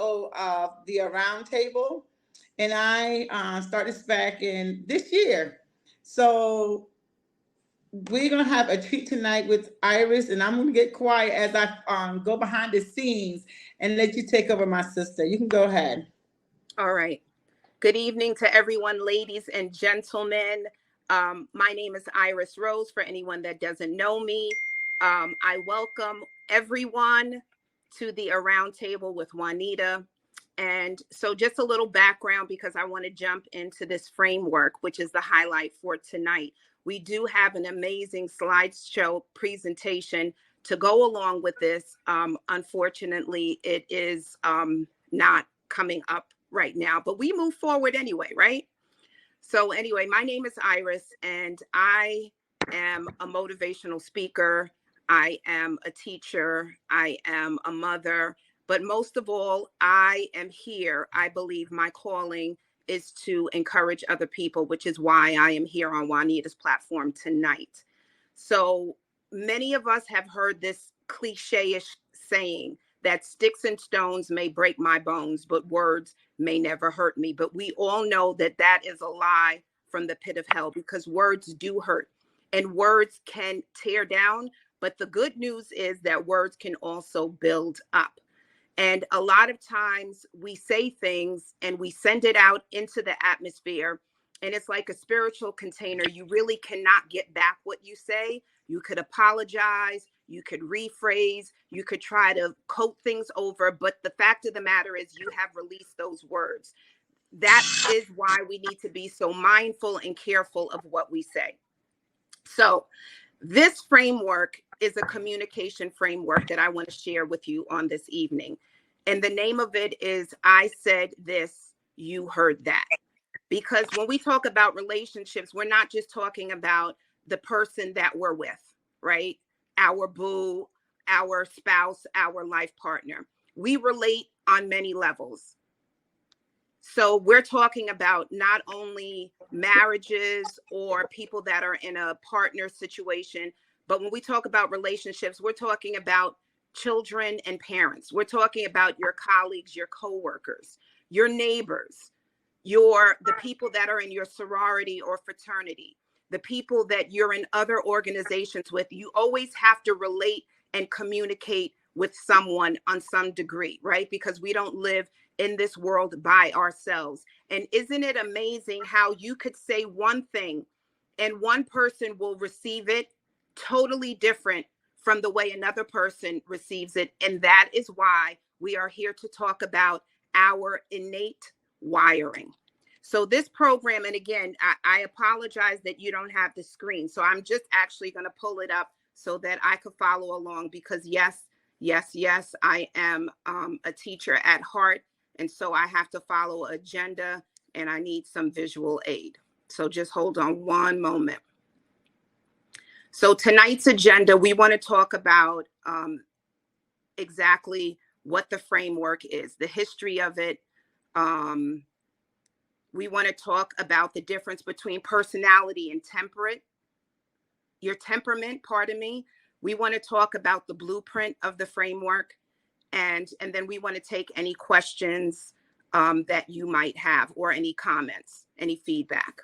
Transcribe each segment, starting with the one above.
CEO of the Around Table, and I started this back in this year. So we're gonna have a treat tonight with Iris, and I'm gonna get quiet as I go behind the scenes and let you take over, my sister. You can go ahead. All right. Good evening to everyone, ladies and gentlemen. My name is Iris Rose, for anyone that doesn't know me. I welcome everyone to the Around Table with Juanita. And so just a little background, because I want to jump into this framework, which is the highlight for tonight. We do have an amazing slideshow presentation to go along with this. Unfortunately, it is not coming up right now, but we move forward anyway, right? So anyway, my name is Iris, and I am a motivational speaker. I am a teacher. I am a mother. But most of all, I am here. I believe my calling is to encourage other people, which is why I am here on Juanita's platform tonight. So many of us have heard this cliche-ish saying that sticks and stones may break my bones, but words may never hurt me. But we all know that that is a lie from the pit of hell, because words do hurt and words can tear down. But the good news is that words can also build up. And a lot of times we say things and we send it out into the atmosphere, and it's like a spiritual container. You really cannot get back what you say. You could apologize, you could rephrase, you could try to coat things over, but the fact of the matter is you have released those words. That is why we need to be so mindful and careful of what we say. So this framework is a communication framework that I want to share with you on this evening. And the name of it is I Said This, You Heard That. Because when we talk about relationships, we're not just talking about the person that we're with, right? Our boo, our spouse, our life partner. We relate on many levels. So we're talking about not only marriages or people that are in a partner situation, but when we talk about relationships, we're talking about children and parents. We're talking about your colleagues, your coworkers, your neighbors, the people that are in your sorority or fraternity, the people that you're in other organizations with. You always have to relate and communicate with someone on some degree, right? Because we don't live in this world by ourselves. And isn't it amazing how you could say one thing and one person will receive it totally different from the way another person receives it? And that is why we are here to talk about our innate wiring. So this program, and again, I apologize that you don't have the screen. So I'm just actually going to pull it up so that I could follow along, because yes, I am a teacher at heart. And so I have to follow agenda, and I need some visual aid. So just hold on one moment. So tonight's agenda, we want to talk about exactly what the framework is, the history of it. We want to talk about the difference between personality and temperament, pardon me. We want to talk about the blueprint of the framework. And then we want to take any questions that you might have, or any comments, any feedback.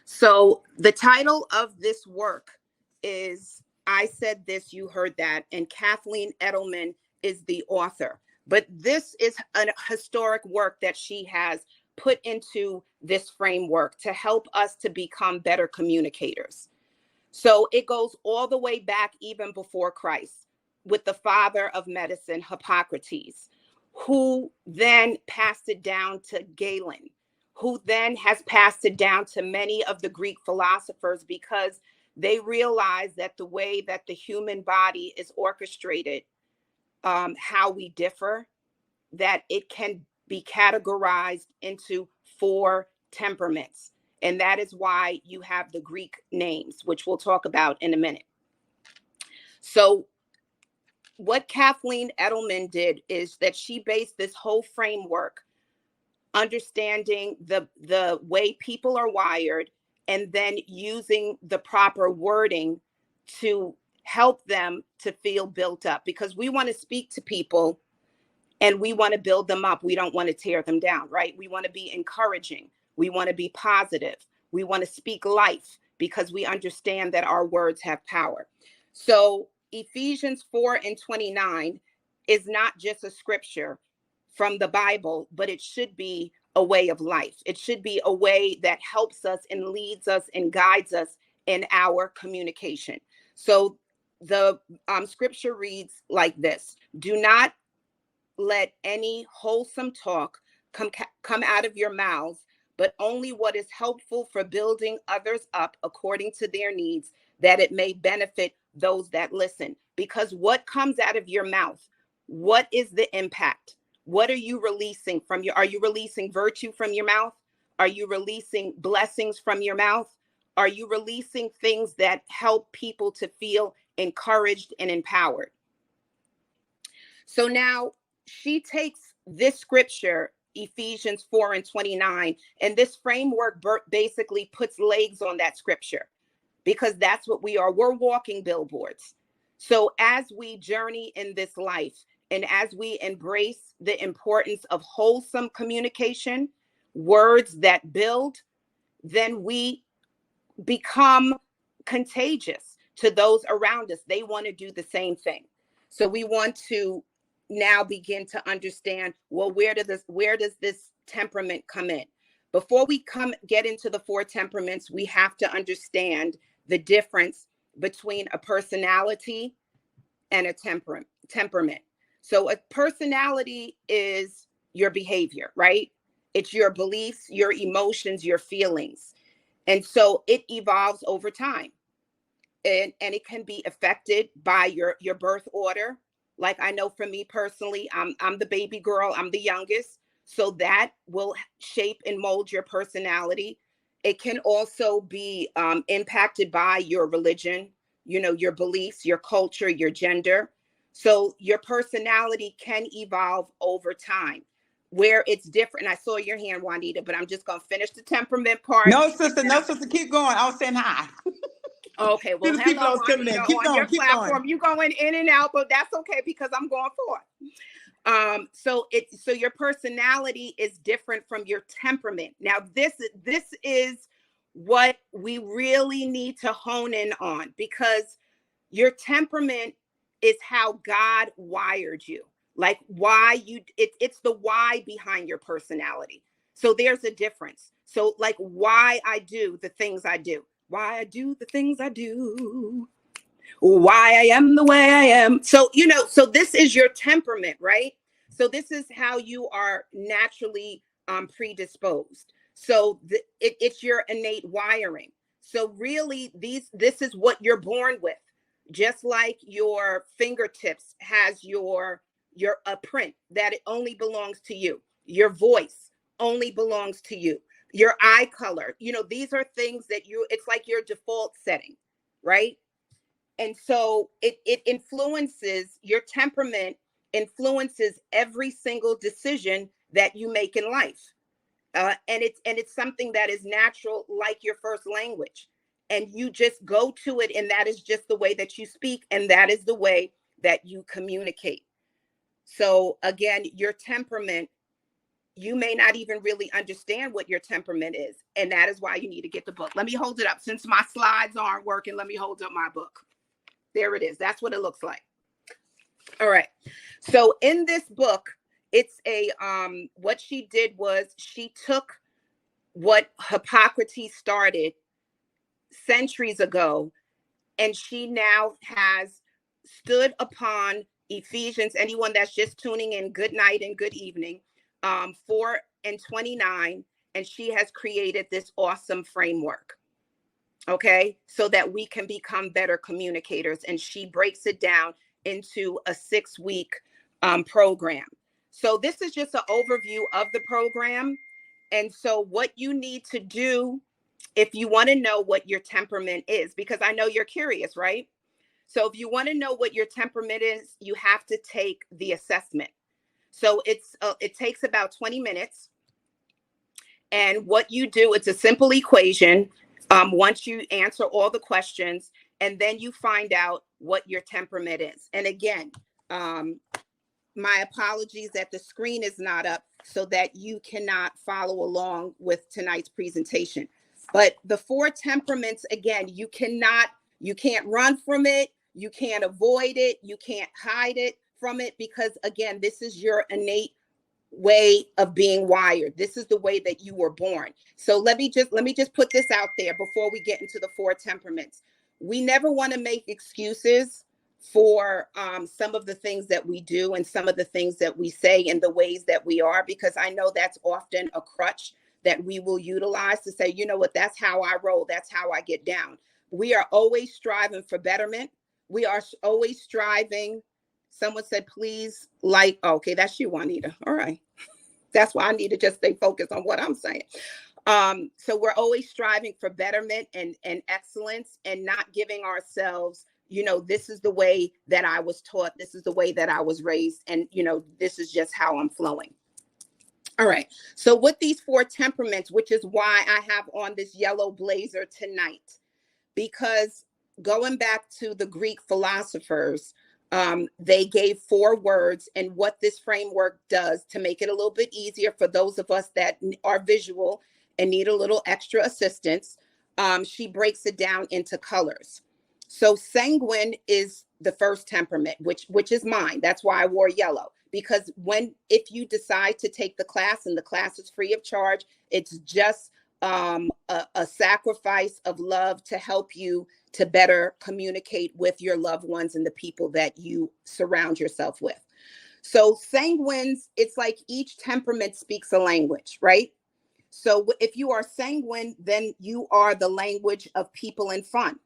So the title of this work is I Said This, You Heard That, and Kathleen Edelman is the author. But this is a historic work that she has put into this framework to help us to become better communicators. So it goes all the way back even before Christ, with the father of medicine, Hippocrates, who then passed it down to Galen, who then has passed it down to many of the Greek philosophers, because they realized that the way that the human body is orchestrated, how we differ, that it can be categorized into 4 temperaments. And that is why you have the Greek names, which we'll talk about in a minute. So what Kathleen Edelman did is that she based this whole framework understanding the way people are wired, and then using the proper wording to help them to feel built up, because we want to speak to people and we want to build them up. We don't want to tear them down, right? We want to be encouraging. We want to be positive. We want to speak life because we understand that our words have power. So Ephesians 4:29 is not just a scripture from the Bible, but it should be a way of life. It should be a way that helps us and leads us and guides us in our communication. So the scripture reads like this: do not let any wholesome talk come out of your mouths, but only what is helpful for building others up according to their needs, that it may benefit those that listen. Because what comes out of your mouth, what is the impact? What are you releasing from are you releasing virtue from your mouth? Are you releasing blessings from your mouth? Are you releasing things that help people to feel encouraged and empowered? So now she takes this scripture, Ephesians 4:29, and this framework basically puts legs on that scripture, because that's what we are. We're walking billboards. So as we journey in this life, and as we embrace the importance of wholesome communication, words that build, then we become contagious to those around us. They want to do the same thing. So we want to now begin to understand, well, where does this temperament come in? Before we get into the 4 temperaments, we have to understand the difference between a personality and a temperament. So a personality is your behavior, right? It's your beliefs, your emotions, your feelings. And so it evolves over time. And it can be affected by your birth order. Like I know for me personally, I'm the baby girl, I'm the youngest. So that will shape and mold your personality. It can also be impacted by your religion, your beliefs, your culture, your gender. So your personality can evolve over time, where it's different. I saw your hand, Juanita, but I'm just going to finish the temperament part. No, sister, keep going. I was saying hi. Okay, well, hello, Juanita, on your platform. You going in and out, but that's okay because I'm going forth. So your personality is different from your temperament. Now, this is what we really need to hone in on, because your temperament is how God wired you. Like it's the why behind your personality. So there's a difference. So like why I do the things I do, why I do the things I do, why I am the way I am. So, so this is your temperament, right? So this is how you are naturally predisposed. So it's your innate wiring. So really this is what you're born with. Just like your fingertips has your a print that it only belongs to you. Your voice only belongs to you. Your eye color, these are things that it's like your default setting, right? And so it influences your temperament, influences every single decision that you make in life. And it's something that is natural, like your first language. And you just go to it, and that is just the way that you speak, and that is the way that you communicate. So again, your temperament, you may not even really understand what your temperament is, and that is why you need to get the book. Let me hold it up. Since my slides aren't working, let me hold up my book. There it is. That's what it looks like. All right. So in this book, it's what she did was she took what Hippocrates started centuries ago, and she now has stood upon Ephesians. Anyone that's just tuning in, good night and good evening. 4:29, and she has created this awesome framework. Okay, so that we can become better communicators, and she breaks it down into a 6-week program. So this is just an overview of the program. And so what you need to do if you want to know what your temperament is, because I know you're curious, right? So if you want to know what your temperament is, you have to take the assessment. So it takes about 20 minutes. And what you do, it's a simple equation. Once you answer all the questions, and then you find out what your temperament is. And again, my apologies that the screen is not up so that you cannot follow along with tonight's presentation. But the 4 temperaments, again, you can't run from it. You can't avoid it. You can't hide it from it, because again, this is your innate way of being wired. This is the way that you were born. So let me just put this out there before we get into the 4 temperaments. We never want to make excuses for some of the things that we do and some of the things that we say and the ways that we are, because I know that's often a crutch that we will utilize to say, you know what, that's how I roll. That's how I get down. We are always striving for betterment. We are always striving. Someone said, please, like, okay, that's you, Juanita. All right. That's why I need to just stay focused on what I'm saying. So we're always striving for betterment and excellence, and not giving ourselves, you know, this is the way that I was taught. This is the way that I was raised. And, you know, this is just how I'm flowing. All right. So with these 4 temperaments, which is why I have on this yellow blazer tonight, because going back to the Greek philosophers, they gave 4 words, and what this framework does to make it a little bit easier for those of us that are visual and need a little extra assistance, she breaks it down into colors. So sanguine is the first temperament, which is mine. That's why I wore yellow, because if you decide to take the class, and the class is free of charge, it's just a sacrifice of love to help you to better communicate with your loved ones and the people that you surround yourself with. So sanguines, it's like each temperament speaks a language, right? So if you are sanguine, then you are the language of people and fun.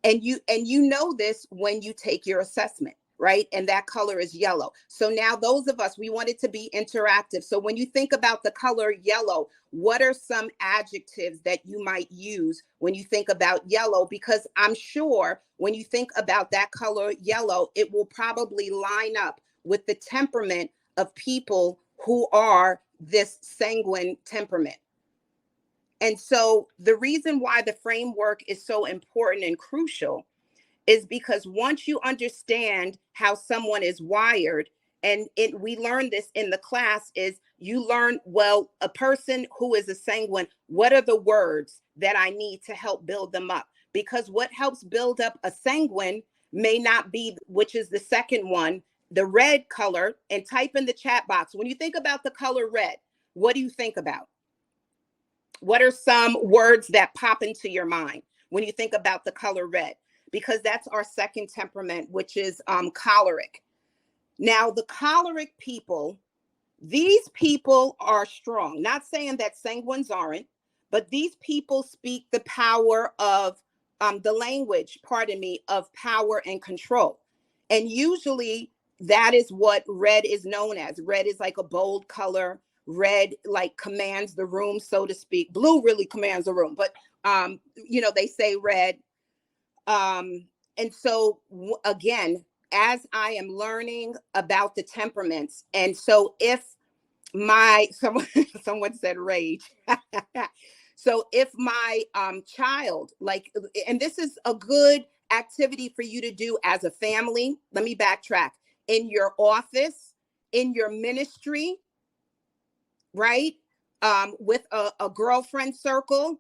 And you know this when you take your assessment, right? And that color is yellow. So now those of us, we want it to be interactive. So when you think about the color yellow, what are some adjectives that you might use when you think about yellow? Because I'm sure when you think about that color yellow, it will probably line up with the temperament of people who are this sanguine temperament. And so the reason why the framework is so important and crucial is because once you understand how someone is wired, and we learned this in the class, is you learn, well, a person who is a sanguine, what are the words that I need to help build them up? Because what helps build up a sanguine may not be, which is the second one, the red color. And type in the chat box, when you think about the color red, what do you think about? What are some words that pop into your mind when you think about the color red? Because that's our second temperament, which is choleric. Now, the choleric people, these people are strong. Not saying that sanguines aren't, but these people speak the power of the language, of power and control. And usually that is what red is known as. Red is like a bold color. Red like commands the room, so to speak. Blue really commands the room, but you know, they say red. And so again, as I am learning about the temperaments, and so if someone said rage. So if my child, like, and this is a good activity for you to do as a family. Let me backtrack. In your office, in your ministry, right? With a girlfriend circle,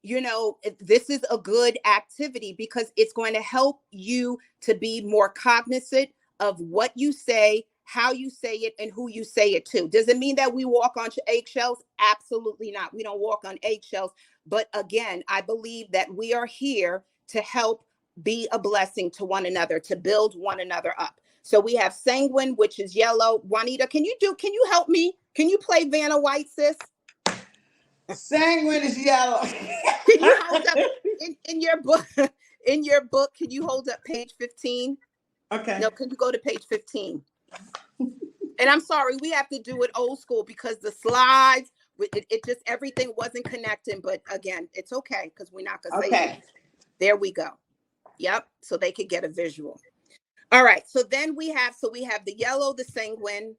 you know, this is a good activity because it's going to help you to be more cognizant of what you say, how you say it, and who you say it to. Does it mean that we walk on eggshells? Absolutely not. We don't walk on eggshells. But again, I believe that we are here to help be a blessing to one another, to build one another up. So we have sanguine, which is yellow. Juanita, can you help me? Can you play Vanna White, sis? Sanguine is yellow. Can you hold up in your book? In your book, can you hold up page 15? Okay. No, can you go to page 15? And I'm sorry, we have to do it old school because the slides, it just, everything wasn't connecting. But again, it's okay because we're not going to say anything. There we go. Yep. So they could get a visual. All right. So then we have the yellow, the sanguine,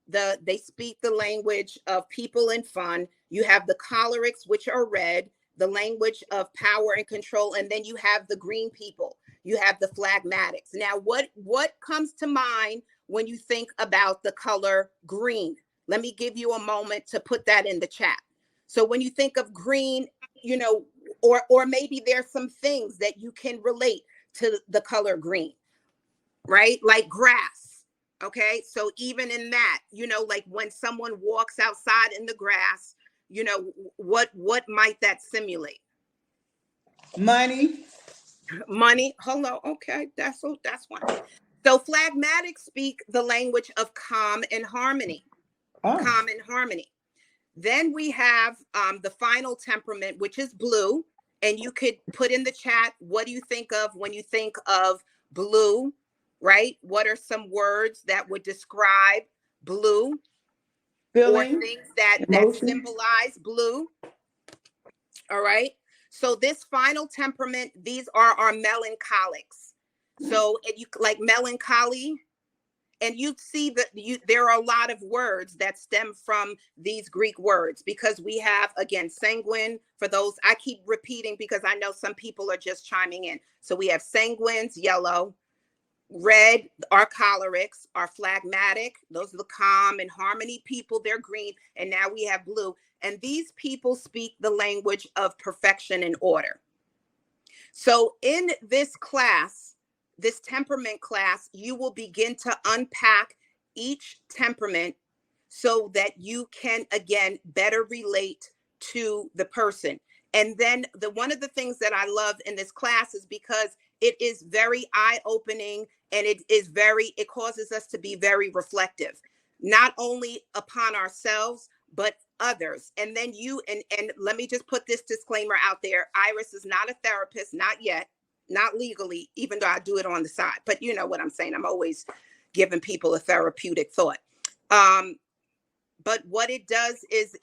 they speak the language of people and fun. You have the cholerics, which are red, the language of power and control. And then you have the green people. You have the phlegmatics. Now, what comes to mind when you think about the color green? Let me give you a moment to put that in the chat. So when you think of green, you know, or maybe there's some things that you can relate to the color green, right? Like grass. Okay. So even in that, you know, like when someone walks outside in the grass, you know, what might that simulate? Money. Money. Hello. Okay. That's one. So phlegmatics speak the language of calm and harmony. Oh. Calm and harmony. Then we have the final temperament, which is blue. And you could put in the chat, what do you think of when you think of blue, right? What are some words that would describe blue? Feeling. Or things that symbolize blue? All right. So this final temperament, these are our melancholics. So you like melancholy, and you see that there are a lot of words that stem from these Greek words, because we have, again, sanguine. For those, I keep repeating because I know some people are just chiming in. So we have sanguines, yellow. Red are cholerics, are phlegmatic. Those are the calm and harmony people. They're green. And now we have blue. And these people speak the language of perfection and order. So in this class, this temperament class, you will begin to unpack each temperament so that you can, again, better relate to the person. And then one of the things that I love in this class is because it is very eye-opening, and it causes us to be very reflective, not only upon ourselves, but others. And then and let me just put this disclaimer out there. Iris is not a therapist, not yet, not legally, even though I do it on the side. But you know what I'm saying? I'm always giving people a therapeutic thought. But what it does is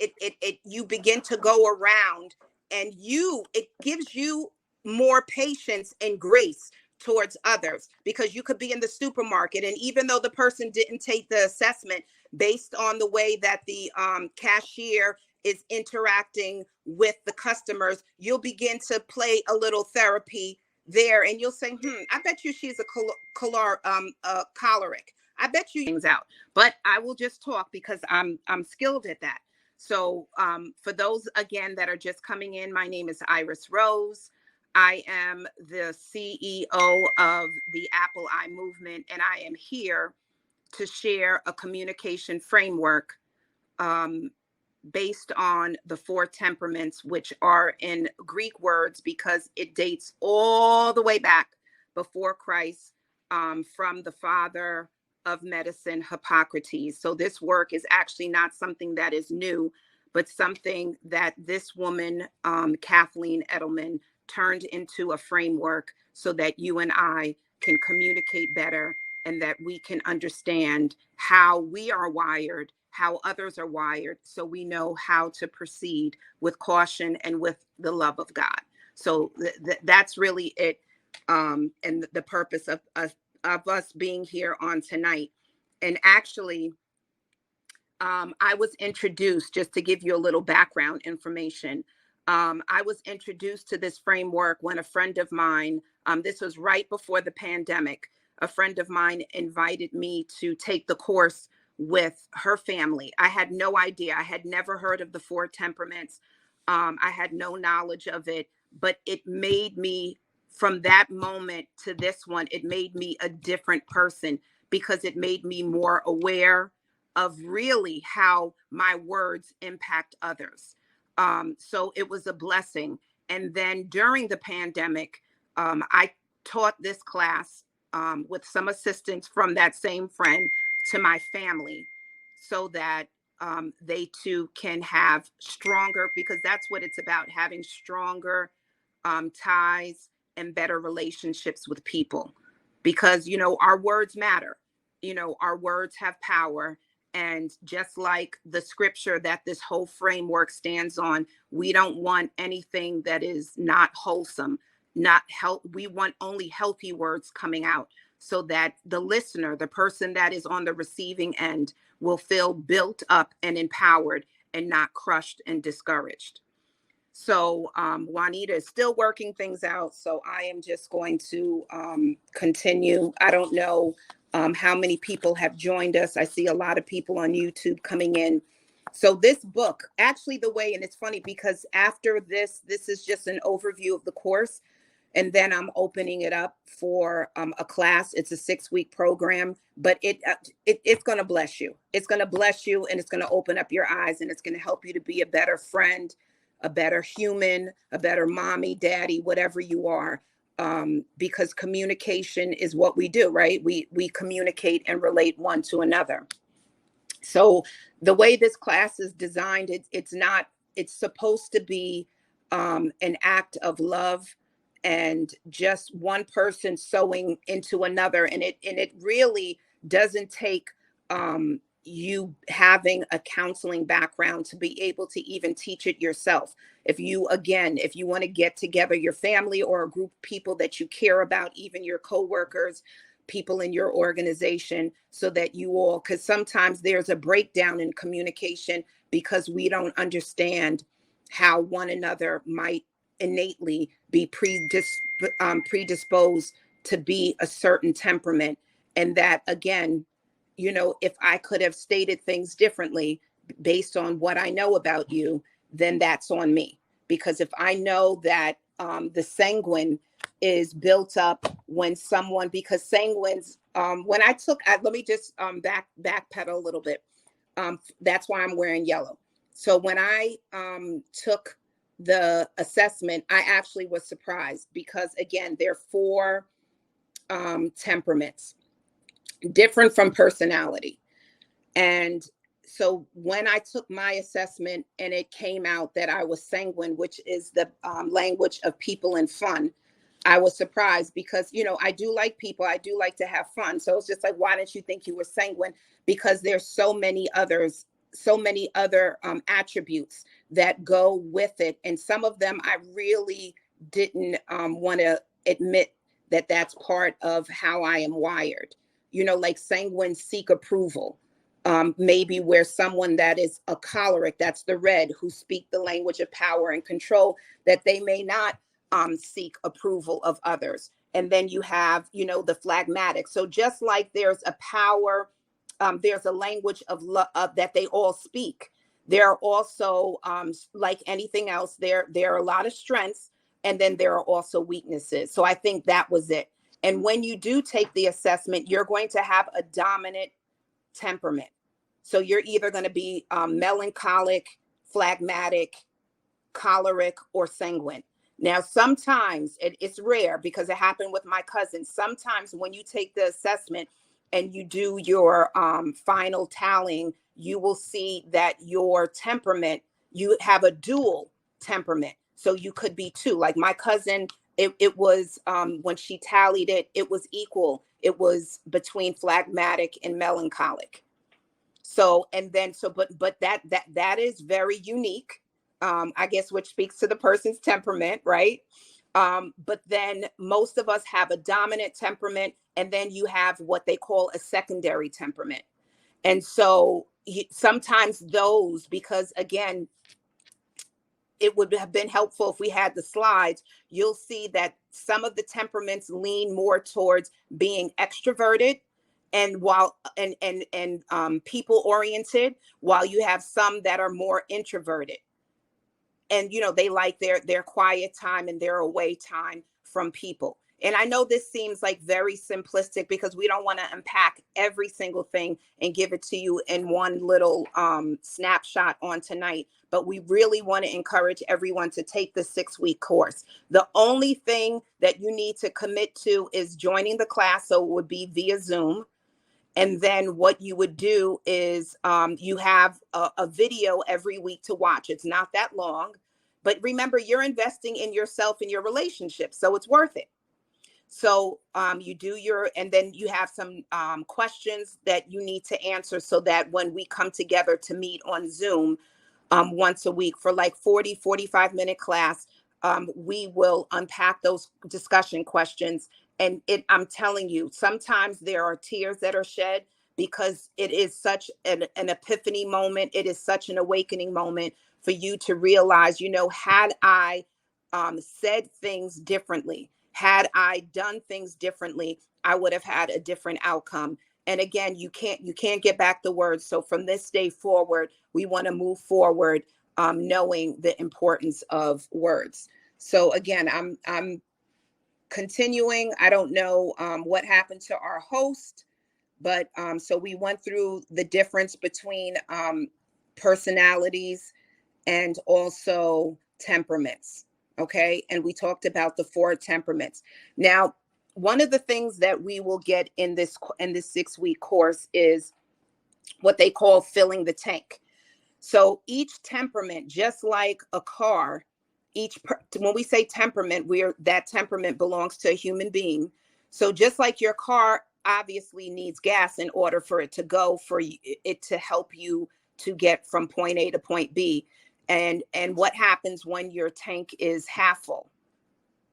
you begin to go around, and it gives you more patience and grace towards others, because you could be in the supermarket, and even though the person didn't take the assessment, based on the way that the cashier is interacting with the customers, you'll begin to play a little therapy there, and you'll say, I bet you she's a choleric. I bet you things out, but I will just talk because I'm skilled at that. So for those, again, that are just coming in, my name is Iris Rose. I am the CEO of the Apple Eye Movement, and I am here to share a communication framework based on the 4 temperaments, which are in Greek words because it dates all the way back before Christ, from the father of medicine, Hippocrates. So this work is actually not something that is new, but something that this woman, Kathleen Edelman, turned into a framework so that you and I can communicate better, and that we can understand how we are wired, how others are wired, so we know how to proceed with caution and with the love of God. So that's really it, and the purpose of us being here on tonight. And actually, I was introduced, just to give you a little background information, I was introduced to this framework when a friend of mine, this was right before the pandemic, a friend of mine invited me to take the course with her family. I had no idea. I had never heard of the 4 temperaments. I had no knowledge of it, but it made me, from that moment to this one, it made me a different person, because it made me more aware of really how my words impact others. So it was a blessing. And then during the pandemic, I taught this class with some assistance from that same friend to my family, so that they too can have stronger, because that's what it's about, having stronger ties and better relationships with people. Because, you know, our words matter, you know, our words have power. And just like the scripture that this whole framework stands on, we don't want anything that is not wholesome, not health. We want only healthy words coming out, so that the listener, the person that is on the receiving end, will feel built up and empowered, and not crushed and discouraged. So Juanita is still working things out. So I am just going to continue. I don't know how many people have joined us. I see a lot of people on YouTube coming in. So this book, actually the way, and it's funny because after this is just an overview of the course. And then I'm opening it up for a class. It's a 6-week program, but it's going to bless you. It's going to bless you, and it's going to open up your eyes, and it's going to help you to be a better friend, a better human, a better mommy, daddy, whatever you are, because communication is what we do, right? We communicate and relate one to another. So the way this class is designed, it's supposed to be an act of love and just one person sewing into another. And it really doesn't take you having a counseling background to be able to even teach it yourself. If you want to get together your family or a group of people that you care about, even your coworkers, people in your organization, so that you all, because sometimes there's a breakdown in communication because we don't understand how one another might innately be predisposed to be a certain temperament. And that, again, if I could have stated things differently based on what I know about you, then that's on me. Because if I know that the sanguine is built up because sanguines, let me just backpedal a little bit. That's why I'm wearing yellow. So when I took the assessment, I actually was surprised because, again, there are 4 temperaments, different from personality. And so when I took my assessment and it came out that I was sanguine, which is the language of people and fun, I was surprised because, I do like people. I do like to have fun. So it's just like, why didn't you think you were sanguine? Because there's so many other attributes that go with it. And some of them I really didn't want to admit that that's part of how I am wired. Like sanguines seek approval. Maybe where someone that is a choleric, that's the red, who speak the language of power and control, that they may not seek approval of others. And then you have, the phlegmatic. So just like there's a power, there's a language of love that they all speak. There are also, like anything else, there are a lot of strengths, and then there are also weaknesses. So I think that was it. And when you do take the assessment, you're going to have a dominant temperament. So you're either going to be melancholic, phlegmatic, choleric, or sanguine. Now, sometimes it's rare because it happened with my cousin. Sometimes when you take the assessment and you do your final tallying, you will see that your temperament, you have a dual temperament. So you could be 2. Like my cousin, it was when she tallied it, it was equal. It was between phlegmatic and melancholic. So, and then, but that is very unique, I guess, which speaks to the person's temperament, right? But then most of us have a dominant temperament, and then you have what they call a secondary temperament. And so sometimes those, because again, it would have been helpful if we had the slides, you'll see that some of the temperaments lean more towards being extroverted and people oriented, while you have some that are more introverted. And, they like their quiet time and their away time from people. And I know this seems like very simplistic because we don't want to unpack every single thing and give it to you in one little snapshot on tonight. But we really want to encourage everyone to take the 6-week course. The only thing that you need to commit to is joining the class. So it would be via Zoom. And then what you would do is you have a video every week to watch. It's not that long. But remember, you're investing in yourself and your relationship. So it's worth it. So you do and then you have some questions that you need to answer so that when we come together to meet on Zoom once a week for like 45-minute class, we will unpack those discussion questions. And I'm telling you, sometimes there are tears that are shed because it is such an epiphany moment. It is such an awakening moment for you to realize, had I said things differently, had I done things differently, I would have had a different outcome. And again, you can't get back the words. So from this day forward, we want to move forward, knowing the importance of words. So again, I'm continuing. I don't know what happened to our host, but so we went through the difference between personalities and also temperaments. Okay. And we talked about the 4 temperaments. Now, one of the things that we will get in this 6-week course is what they call filling the tank. So each temperament, just like a car, when we say temperament, that temperament belongs to a human being. So just like your car obviously needs gas in order for it to go, for it to help you to get from point A to point B. And what happens when your tank is half full?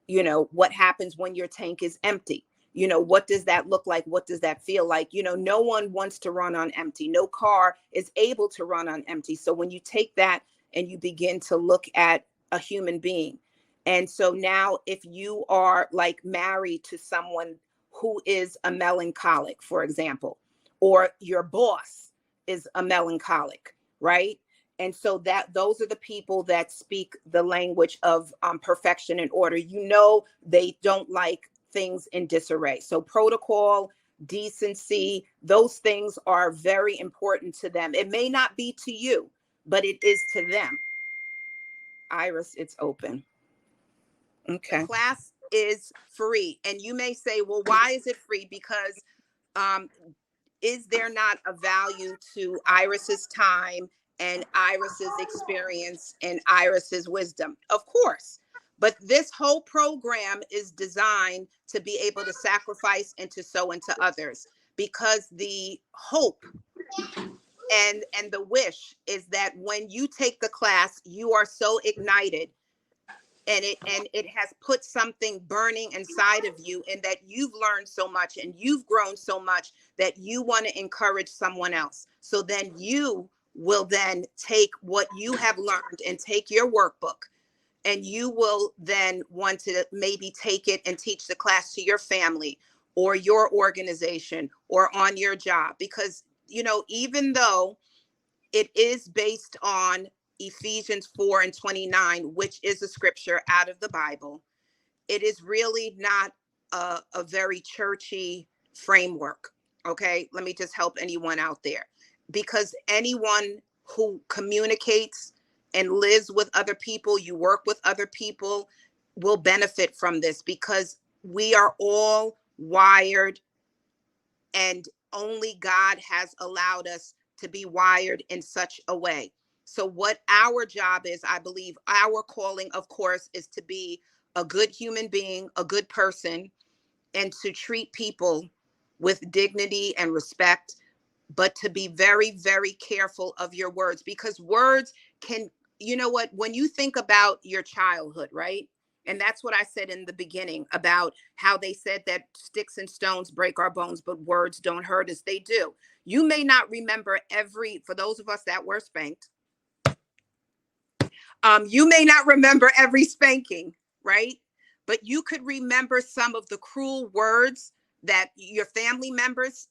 What happens when your tank is empty? What does that look like? What does that feel like? No one wants to run on empty. No car is able to run on empty. So when you take that and you begin to look at a human being, and so now if you are like married to someone who is a melancholic, for example, or your boss is a melancholic, right? And so those are the people that speak the language of perfection and order. They don't like things in disarray. So protocol, decency, those things are very important to them. It may not be to you, but it is to them. Iris, it's open. Okay. Class is free. And you may say, well, why is it free? Because is there not a value to Iris's time and Iris's experience and Iris's wisdom? Of course. But this whole program is designed to be able to sacrifice and to sow into others, because the hope and the wish is that when you take the class, you are so ignited and it has put something burning inside of you, and that you've learned so much and you've grown so much that you want to encourage someone else. So then you will then take what you have learned and take your workbook, and you will then want to maybe take it and teach the class to your family or your organization or on your job. Because, even though it is based on Ephesians 4:29, which is a scripture out of the Bible, it is really not a very churchy framework. Okay, let me just help anyone out there, because anyone who communicates and lives with other people, you work with other people, will benefit from this, because we are all wired, and only God has allowed us to be wired in such a way. So what our job is, I believe our calling, of course, is to be a good human being, a good person, and to treat people with dignity and respect, but to be very, very careful of your words, because words can, when you think about your childhood, right? And that's what I said in the beginning about how they said that sticks and stones break our bones, but words don't hurt us. They do. You may not remember for those of us that were spanked, you may not remember every spanking, right? But you could remember some of the cruel words that your family members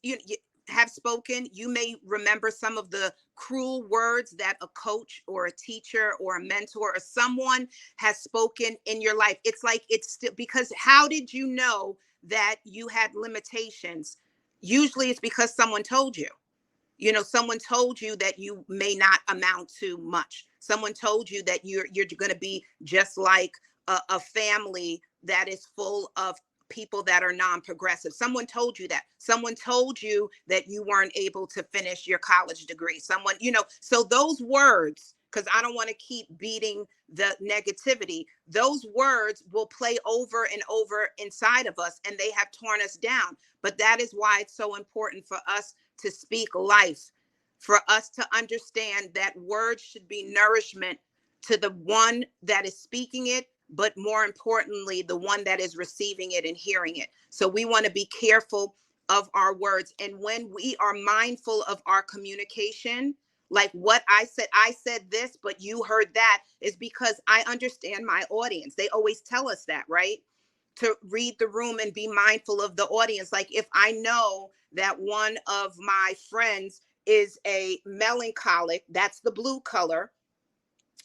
have spoken. You may remember some of the cruel words that a coach or a teacher or a mentor or someone has spoken in your life. It's like, it's still, because how did you know that you had limitations? Usually it's because someone told you. Someone told you that you may not amount to much. Someone told you that you're going to be just like a family that is full of people that are non-progressive. Someone told you that. Someone told you that you weren't able to finish your college degree. Someone, so those words, because I don't want to keep beating the negativity, those words will play over and over inside of us, and they have torn us down. But that is why it's so important for us to speak life, for us to understand that words should be nourishment to the one that is speaking it, but more importantly, the one that is receiving it and hearing it. So we want to be careful of our words. And when we are mindful of our communication, like what I said this, but you heard that, is because I understand my audience. They always tell us that, right? To read the room and be mindful of the audience. Like if I know that one of my friends is a melancholic, that's the blue color,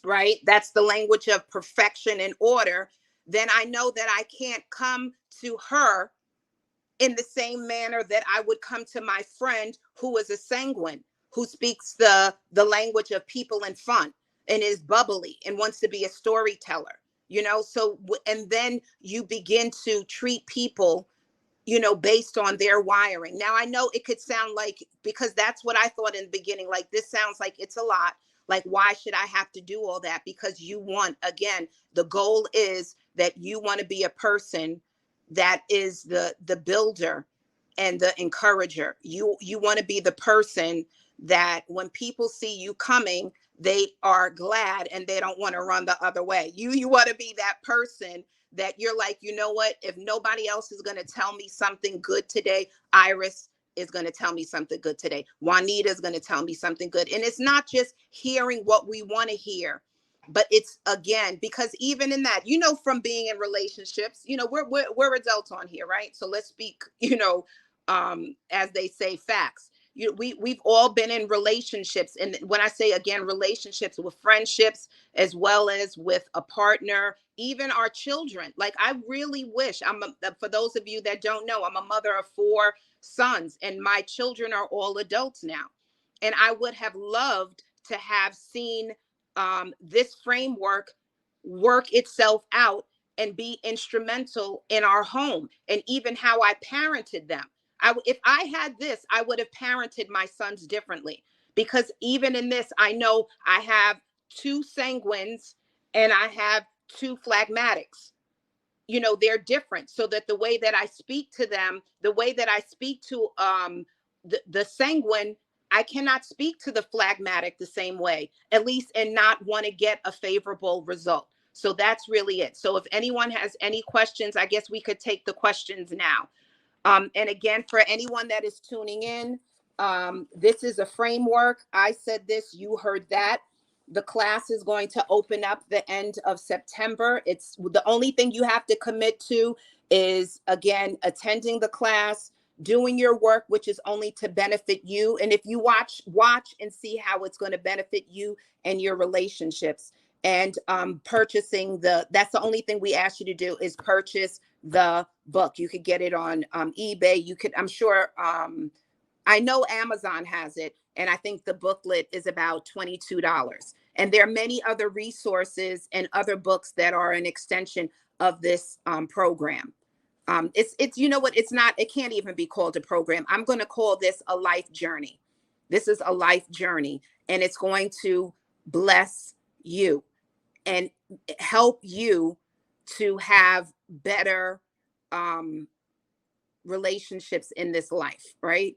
right? That's the language of perfection and order. Then I know that I can't come to her in the same manner that I would come to my friend who is a sanguine, who speaks the language of people and fun and is bubbly and wants to be a storyteller, you know? So, and then you begin to treat people, you know, based on their wiring. Now, I know it could sound like, because that's what I thought in the beginning, like, this sounds like it's a lot. Like, why should I have to do all that? Because you want, again, the goal is that you want to be a person that is the builder and the encourager. You want to be the person that when people see you coming, they are glad and they don't want to run the other way. You want to be that person that you're like, you know what, if nobody else is going to tell me something good today, Iris is going to tell me something good today. Juanita is going to tell me something good. And it's not just hearing what we want to hear, but it's, again, because even in that, you know, from being in relationships, you know, we're adults on here, right? So let's speak, you know, as they say, facts. We've all been in relationships. And when I say, again, relationships, with friendships, as well as with a partner, even our children. Like, I really wish, for those of you that don't know, I'm a mother of 4 sons and my children are all adults now. And I would have loved to have seen this framework work itself out and be instrumental in our home, and even how I parented them. If I had this, I would have parented my sons differently, because even in this, I know I have 2 sanguines and I have 2 phlegmatics. You know, they're different, so that the way that I speak to them, the way that I speak to the sanguine, I cannot speak to the phlegmatic the same way, at least, and not want to get a favorable result. So that's really it. So if anyone has any questions, I guess we could take the questions now. And again, for anyone that is tuning in, this is a framework. I said this, you heard that. The class is going to open up the end of September. It's the only thing you have to commit to is, again, attending the class, doing your work, which is only to benefit you. And if you watch and see how it's going to benefit you and your relationships. And purchasing that's the only thing we ask you to do, is purchase the book. You could get it on eBay. You could, I'm sure, I know Amazon has it, and I think the booklet is about $22. And there are many other resources and other books that are an extension of this program. It's you know what, it can't even be called a program. I'm going to call this a life journey. This is a life journey, and it's going to bless you and help you to have better relationships in this life, right?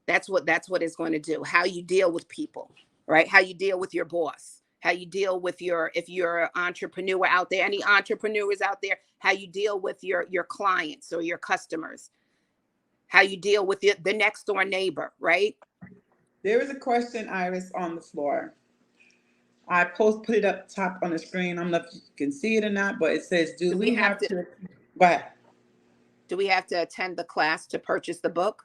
That's what it's going to do. How you deal with people, right? How you deal with your boss, how you deal with if you're an entrepreneur out there, any entrepreneurs out there, how you deal with your clients or your customers, how you deal with the next door neighbor, right? There is a question, Iris, on the floor. I put it up top on the screen. I don't know if you can see it or not, but it says, do we have to go ahead. Do we have to attend the class to purchase the book?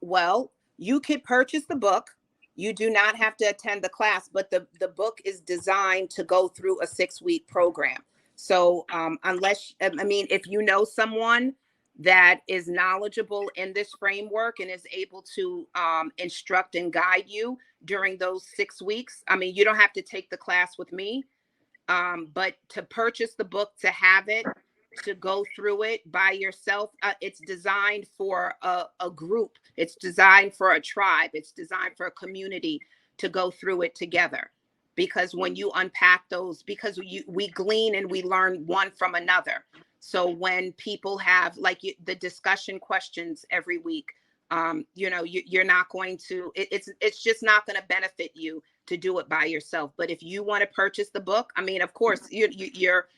Well, you could purchase the book. You do not have to attend the class, but the book is designed to go through a 6-week program. So if you know someone that is knowledgeable in this framework and is able to instruct and guide you during those 6 weeks, you don't have to take the class with me, but to purchase the book, to have it, to go through it by yourself. It's designed for a group. It's designed for a tribe. It's designed for a community to go through it together. Because when you unpack those, because we glean and we learn one from another. So when people have the discussion questions every week, you're not going to, it's just not going to benefit you to do it by yourself. But if you want to purchase the book, of course, you're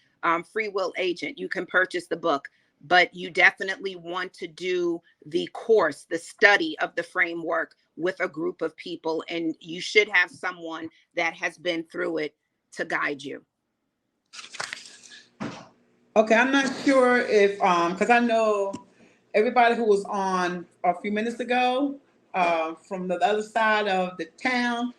free will agent, you can purchase the book. but you definitely want to do the course, the study of the framework with a group of people, and you should have someone that has been through it to guide you. Okay, I'm not sure if because I know everybody who was on a few minutes ago from the other side of the town,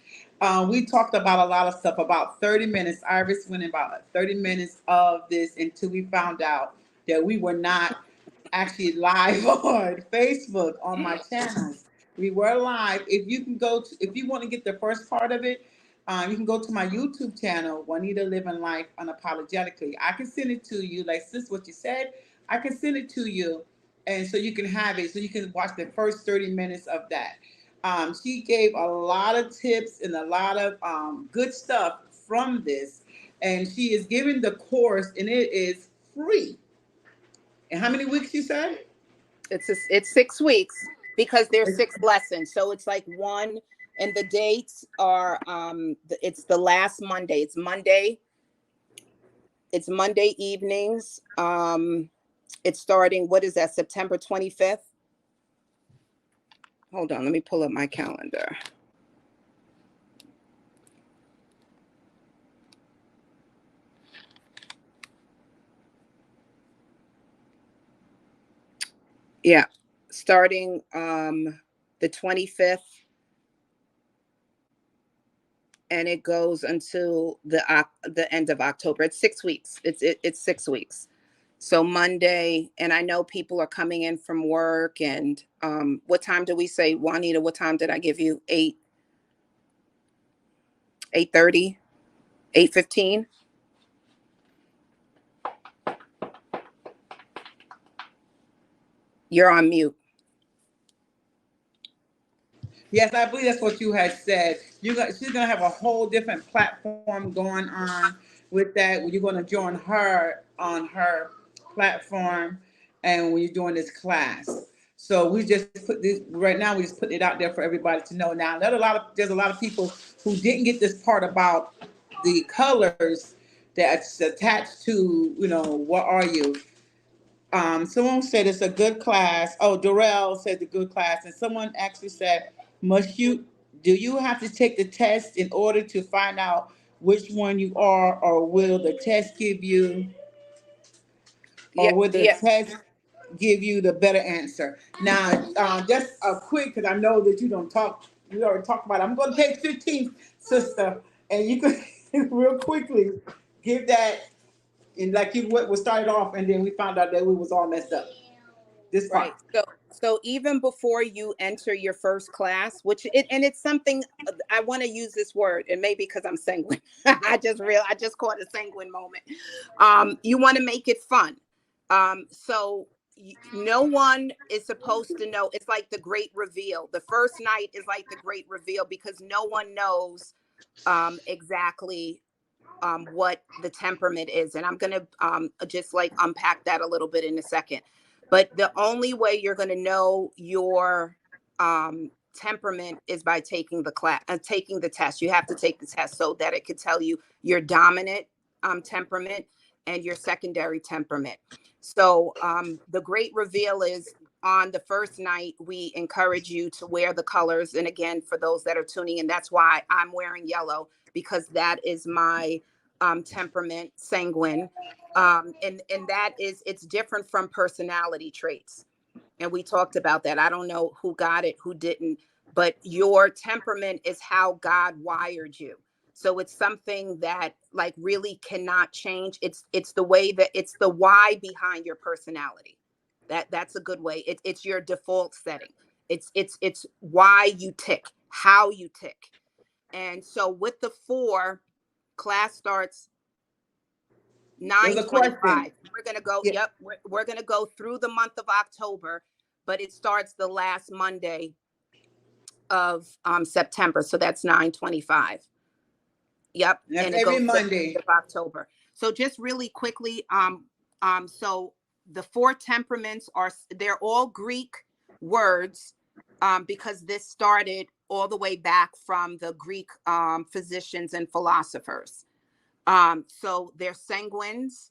we talked about a lot of stuff. About 30 minutes, Iris went about 30 minutes of this until we found out that we were not actually live on Facebook on my channels. We were live. If you can go to, if you want to get the first part of it, you can go to my YouTube channel, Juanita Living Life Unapologetically. I can send it to you, like sis, what you said. I can send it to you, and so you can have it, so you can watch the first 30 minutes of that. She gave a lot of tips and a lot of good stuff from this, and she is giving the course, and it is free. And how many weeks you said? It's 6 weeks because there's 6 lessons. So it's like one, and the dates are it's the last Monday. It's Monday evenings. It's starting, what is that, September 25th? Hold on, let me pull up my calendar. Yeah, starting the 25th, and it goes until the end of October. It's 6 weeks. It's 6 weeks. So Monday, and I know people are coming in from work, and what time do we say, Juanita? What time did I give you? 8:30, 8:15? You're on mute. Yes, I believe that's what you had said. She's gonna have a whole different platform going on with that. You're gonna join her on her platform, and when you're doing this class. So we just put this right now. We just put it out there for everybody to know. Now, there's a lot of people who didn't get this part about the colors that's attached to, what are you? Someone said it's a good class. Oh, Dorel said the good class, and someone actually said, do you have to take the test in order to find out which one you are, or will the test give you, Yeah, or will the test give you the better answer? Now, just a quick, because I know that you don't talk. We already talked about it. I'm going to take 15, sister, and you can real quickly give that. And like you what was started off, and then we found out that we was all messed up. This part. Right. So even before you enter your first class, and it's something I want to use this word, and maybe because I'm sanguine, I just caught a sanguine moment. You want to make it fun. So no one is supposed to know. It's like the great reveal. The first night is like the great reveal because no one knows exactly what the temperament is. And I'm going to just like unpack that a little bit in a second. But the only way you're going to know your temperament is by taking taking the test. You have to take the test so that it could tell you your dominant temperament and your secondary temperament. So the great reveal is on the first night. We encourage you to wear the colors. And again, for those that are tuning in, that's why I'm wearing yellow, because that is my temperament, sanguine. And that is, it's different from personality traits. And we talked about that. I don't know who got it, who didn't, but your temperament is how God wired you. So it's something that like really cannot change. It's the way that it's the why behind your personality. That's a good way. It's your default setting. It's why you tick, how you tick. And so with the 4, class starts 9/25. We're gonna go. Yeah. Yep, we're gonna go through the month of October, but it starts the last Monday of September. So that's 9/25. Yep, That's and it every goes Monday of October. So just really quickly, so the 4 temperaments they're all Greek words, because this started all the way back from the Greek physicians and philosophers. So they're sanguines,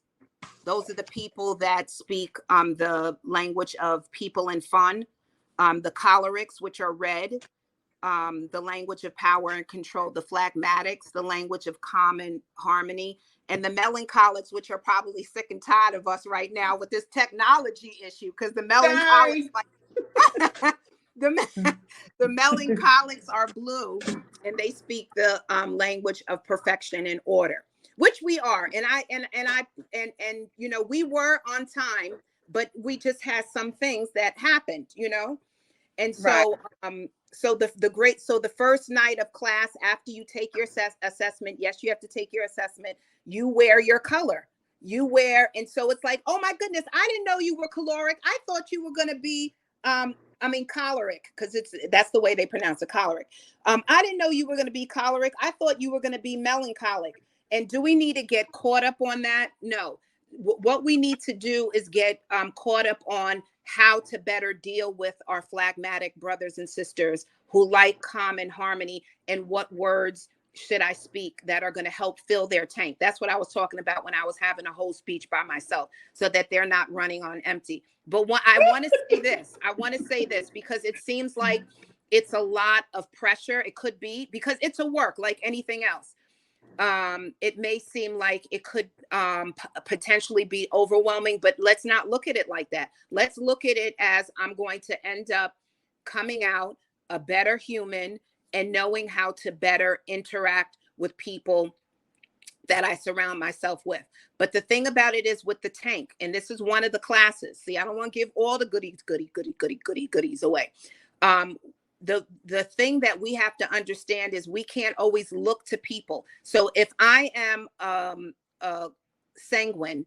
Those are the people that speak the language of people and fun. The cholerics, which are red, the language of power and control. The phlegmatics, the language of calm and harmony. And the melancholics, which are probably sick and tired of us right now with this technology issue, because the melancholics, like, the melancholics are blue, and they speak the language of perfection and order, which we are. And you know, we were on time, but we just had some things that happened, you know. And so so the first night of class, after you take your assessment, yes, you have to take your assessment, you wear your color. You wear, and so it's like, oh my goodness, I didn't know you were caloric. I thought you were going to be choleric, because that's the way they pronounce it, choleric. I didn't know you were going to be choleric. I thought you were going to be melancholic. And do we need to get caught up on that? No. What we need to do is get caught up on how to better deal with our phlegmatic brothers and sisters who like calm and harmony, and what words should I speak that are going to help fill their tank. That's what I was talking about when I was having a whole speech by myself, so that they're not running on empty. But I want to say this because it seems like it's a lot of pressure. It could be because it's a work like anything else. It may seem like it could potentially be overwhelming, but let's not look at it like that. Let's look at it as I'm going to end up coming out a better human and knowing how to better interact with people that I surround myself with. But the thing about it is with the tank, and this is one of the classes. See, I don't want to give all the goodies away. The thing that we have to understand is we can't always look to people. So if I am sanguine,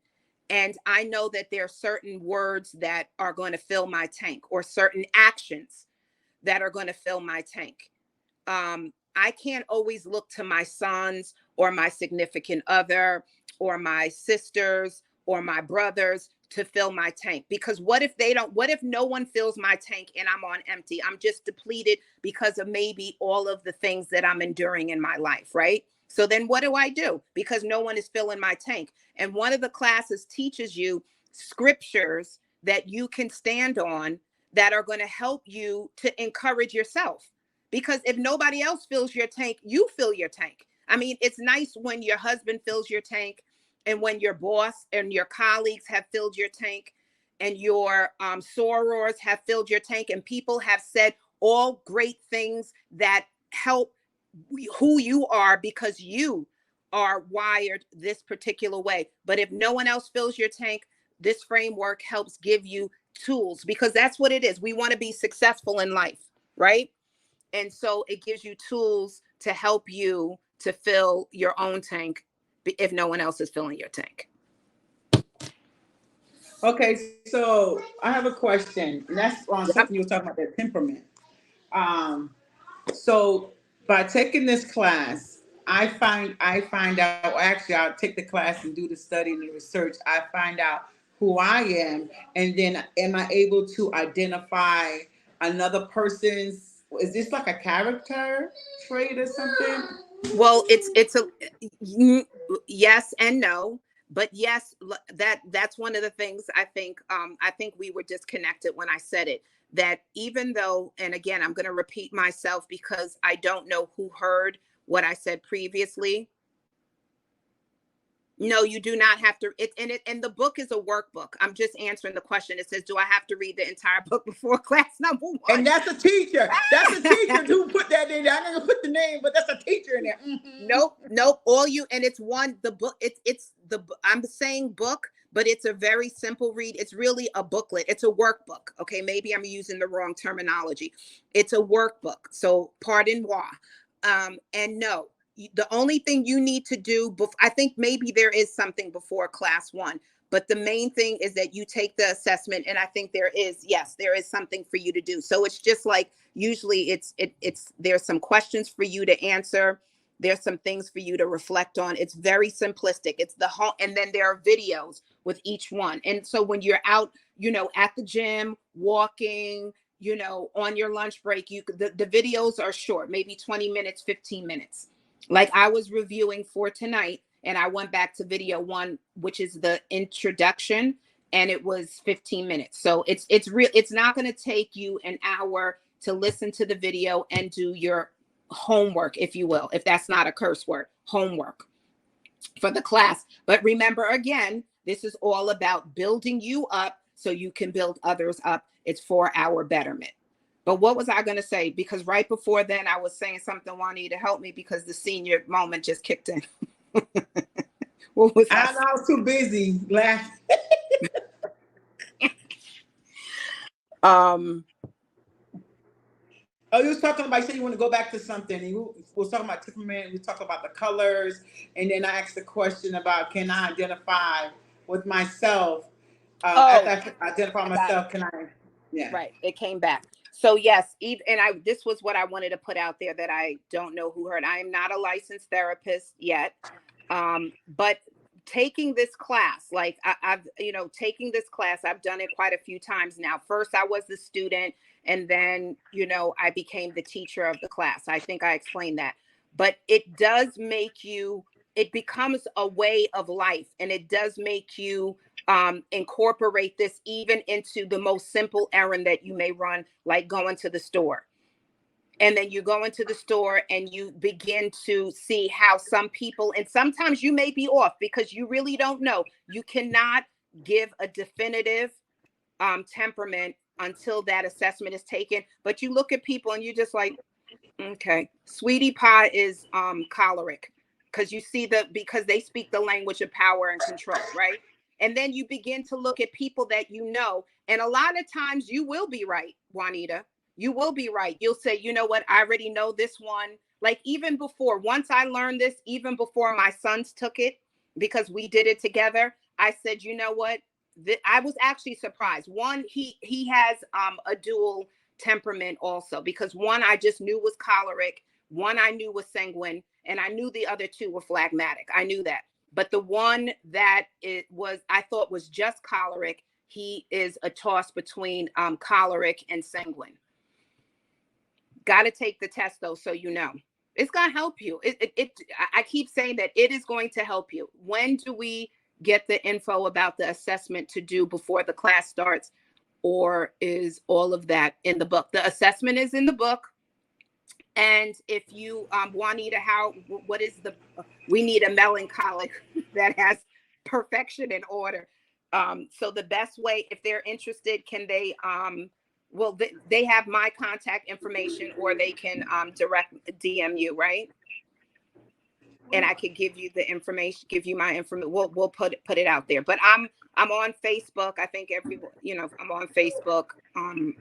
and I know that there are certain words that are going to fill my tank, or certain actions that are going to fill my tank, I can't always look to my sons or my significant other or my sisters or my brothers to fill my tank. Because what if no one fills my tank and I'm on empty? I'm just depleted because of maybe all of the things that I'm enduring in my life, right? So then what do I do? Because no one is filling my tank. And one of the classes teaches you scriptures that you can stand on that are going to help you to encourage yourself. Because if nobody else fills your tank, you fill your tank. I mean, it's nice when your husband fills your tank, and when your boss and your colleagues have filled your tank, and your sorors have filled your tank, and people have said all great things that help who you are, because you are wired this particular way. But if no one else fills your tank, this framework helps give you tools, because that's what it is. We want to be successful in life, right? And so it gives you tools to help you to fill your own tank if no one else is filling your tank. Okay, so I have a question, and that's on something you were talking about, that temperament. So by taking this class, I find out, actually I'll take the class and do the study and the research. I find out who I am, and then am I able to identify another person's, is this like a character trait or something? Well, it's a yes and no, but yes, that's one of the things I think we were disconnected when I said it, that even though, and again, I'm going to repeat myself because I don't know who heard what I said previously. No, you do not have to. And the book is a workbook. I'm just answering the question. It says, do I have to read the entire book before class number one? And that's a teacher. That's a teacher who put that in there. I didn't put the name, but that's a teacher in there. Mm-hmm. Nope. And it's the book. I'm saying book, but it's a very simple read. It's really a booklet. It's a workbook. Okay. Maybe I'm using the wrong terminology. It's a workbook. So pardon moi. And no. The only thing you need to do, I think maybe there is something before class one, but the main thing is that you take the assessment, and I think there is something for you to do. So it's just like, usually there's some questions for you to answer. There's some things for you to reflect on. It's very simplistic. It's and then there are videos with each one. And so when you're out, at the gym, walking, on your lunch break, the videos are short, maybe 20 minutes, 15 minutes. Like I was reviewing for tonight, And I went back to video 1, which is the introduction, and it was 15 minutes. So it's real. It's not going to take you an hour to listen to the video and do your homework, if you will, if that's not a curse word, homework for the class. But remember, again, this is all about building you up so you can build others up. It's for our betterment. But what was I going to say? Because right before then, I was saying something, Juanita, help me, because the senior moment just kicked in. What was I was too busy laughing. Oh, you was talking about, you said you want to go back to something. And you was talking about temperament. We talked about the colors. And then I asked the question about, can I identify with myself? After I identify myself, can I? Yeah. Right. It came back. So yes, this was what I wanted to put out there, that I don't know who heard. I am not a licensed therapist yet. But taking this class, like I've taking this class, I've done it quite a few times now. First, I was the student, and then, I became the teacher of the class. I think I explained that. But it does make you, it becomes a way of life, and it does make you incorporate this even into the most simple errand that you may run, like going to the store. And then you go into the store and you begin to see how some people, and sometimes you may be off because you really don't know. You cannot give a definitive temperament until that assessment is taken. But you look at people and you just like, okay, Sweetie Pie is choleric, because because they speak the language of power and control, right? And then you begin to look at people that and a lot of times you will be right, Juanita. You will be right. You'll say, you know what? I already know this one. Like, even before, once I learned this, even before my sons took it, because we did it together, I said, you know what? I was actually surprised. One, he has a dual temperament also, because one I just knew was choleric, one I knew was sanguine, and I knew the other two were phlegmatic. I knew that. But the one that I thought was just choleric, he is a toss between choleric and sanguine. Got to take the test though, so it's going to help you. I keep saying that it is going to help you. When do we get the info about the assessment to do before the class starts, or is all of that in the book? The assessment is in the book. And if you, Juanita, we need a melancholic that has perfection and order. So the best way, if they're interested, can they, they have my contact information, or they can direct DM you, right? And I could give you the information, give you my information. We'll put it out there. But I'm on Facebook. I think everyone, I'm on Facebook.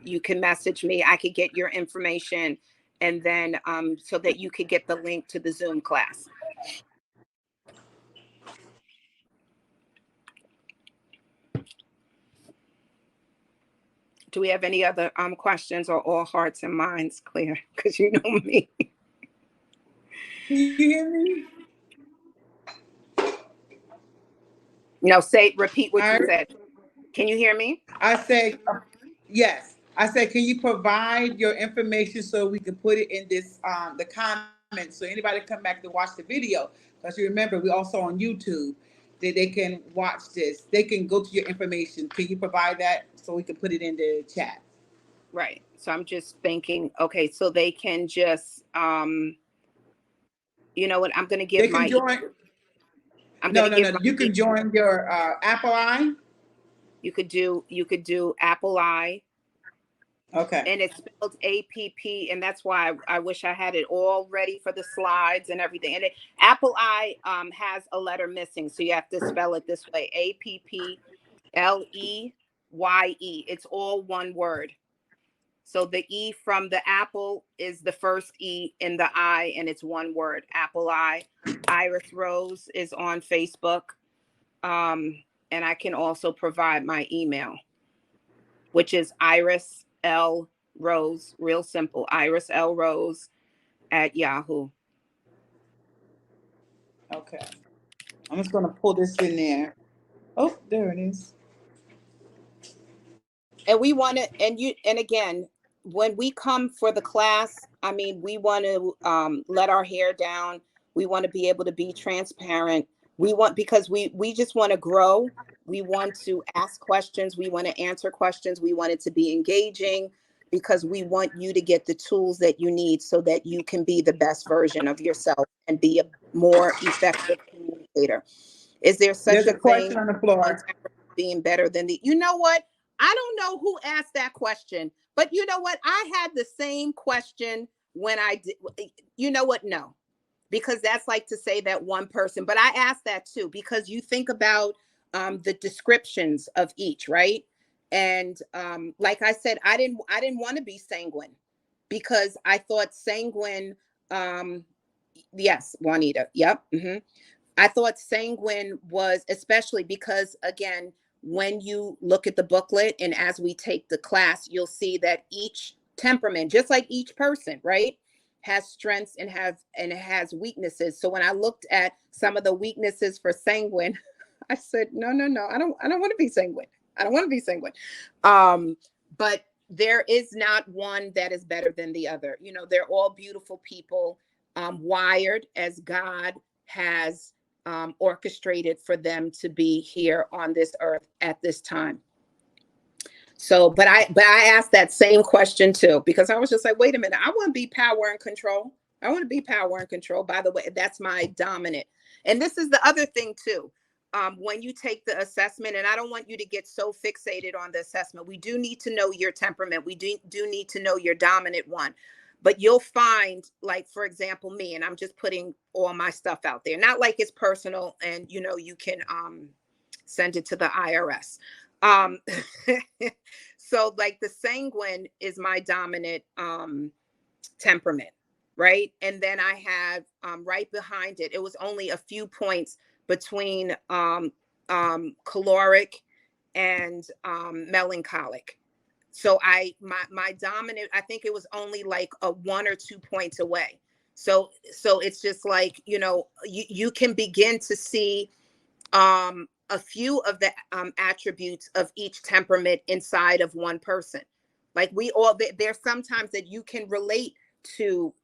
You can message me. I could get your information, and then so that you could get the link to the Zoom class. Do we have any other questions, or all hearts and minds clear? Because you know me. Can you hear me? No, repeat what you said. Can you hear me? I say, yes. I said, can you provide your information so we can put it in this, the comments, so anybody come back to watch the video? Because you remember, we're also on YouTube. They can watch this. They can go to your information. Can you provide that so we can put it in the chat? Right. So I'm just thinking, okay, so they can just, you know what? I'm going to give they can join. You can join your Apple I. You could do Apple I. Okay. And it's spelled APP, and that's why I wish I had it all ready for the slides and everything. And Apple I has a letter missing, so you have to spell it this way: APPLEYE. It's all one word. So the E from the apple is the first E in the I, and it's one word. Apple I. Iris Rose is on Facebook, and I can also provide my email, which is Iris L. Rose, real simple, Iris L. Rose at Yahoo. Okay. I'm just going to pull this in there. Oh, there it is. And we want to, and again, when we come for the class, I mean, we want to let our hair down. We want to be able to be transparent. because we just want to grow. We want to ask questions. We want to answer questions. We want it to be engaging because we want you to get the tools that you need so that you can be the best version of yourself and be a more effective communicator. Is there such There's a a question thing, on the one floor. temperament being better than the, you know what? I don't know who asked that question, but you know what? I had the same question when I did, you know what? No, because that's like to say that one person, but I asked that too, because you think about the descriptions of each, right? And like I said, I didn't want to be sanguine because I thought sanguine, um, yes, Juanita, yep. I thought sanguine was, especially because, again, when you look at the booklet and as we take the class, you'll see that each temperament, just like each person, right, has strengths and has weaknesses. So when I looked at some of the weaknesses for sanguine, I said, no, no, no, I don't want to be sanguine. I don't want to be sanguine. But there is not one that is better than the other. You know, they're all beautiful people, wired as God has orchestrated for them to be here on this earth at this time. So, but I asked that same question too, because I was just like, wait a minute, I want to be power and control. I want to be power and control. By the way, that's my dominant. And this is the other thing too. When you take the assessment, and I don't want you to get so fixated on the assessment, we do need to know your temperament. We do need to know your dominant one. But you'll find, like, for example, me, and I'm just putting all my stuff out there, not like it's personal, and you know, you can send it to the IRS. Um, so like the sanguine is my dominant temperament, right? And then I have right behind it, it was only a few points between caloric and melancholic. So my dominant, I think it was only like a 1 or 2 points away. So it's just like, you know, you can begin to see a few of the attributes of each temperament inside of one person. Like we all, there's sometimes that you can relate to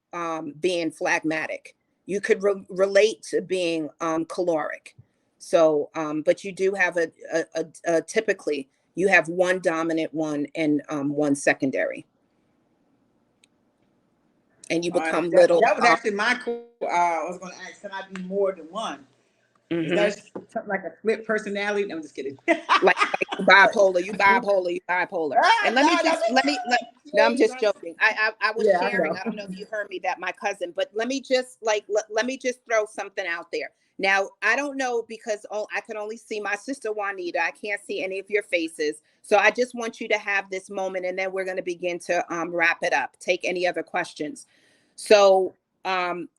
being phlegmatic. You could relate to being caloric. So, but you do have a typically you have one dominant one and one secondary, and you become little. That was actually my. I was going to ask, can I be more than one? Is Mhm. that something like a split personality? No, I'm just kidding. like bipolar, you bipolar, you bipolar. And let me No, just no, I'm just joking. I was yeah, I sharing, know. I don't know if you heard me, that my cousin, but let me just let me just throw something out there. Now, I don't know because I can only see my sister Juanita. I can't see any of your faces. So I just want you to have this moment and then we're going to begin to wrap it up. Take any other questions. So